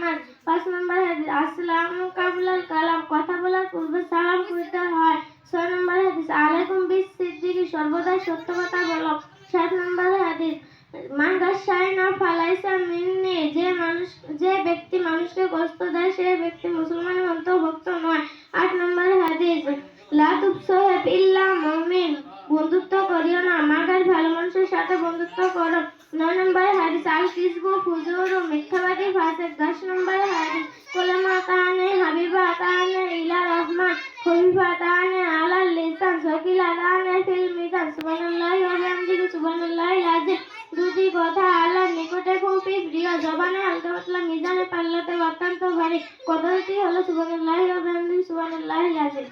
নামাজ। 5 নম্বর হাদিস আসসালামু কাবলাল কালাম, কথা বলার পূর্বে সালাম করতে হয়। 6 নম্বর হাদিস আলাইকুম বিসিদ্দিকি, সর্বদা সত্য কথা বলো। 7 নম্বর হাদিস মান গাশাইনা ফালাইসা মিন্নি, যে ব্যক্তি মানুষকে কষ্ট দেয় সে ব্যক্তি মুসলমানের অন্তর্ভুক্ত নয়। 8 নম্বর হাদিস লা তুসহিব ইল্লা মুমিন, বন্ধুত্ব করিও না মাগার ভালো মানুষের সাথে বন্ধুত্ব করো। 9 নম্বর হাদিস আল কিসবু ফুজুর, মিথ্যাবাদী ফাসিক। 10 নম্বর হাদিস কুলামাতানে হাবিবাতানে ইলা রহমান, খলিফাতানে আলাল লিসান, সাকিলাতানে ফিল মিজান। সুবহানাল্লাহি ওয়া বিহামদিহি সুবহানাল্লাহিল আযীম। দুটি কথা আল্লাহর নিকটে খুবই প্রিয়, জবানে হালকা পাতলা, মিজানে পাল্লাতে অত্যন্ত ভারী। কথাটি হলো সুবহানাল্লাহি ওয়া বিহামদিহি সুবহানাল্লাহিল আযীম।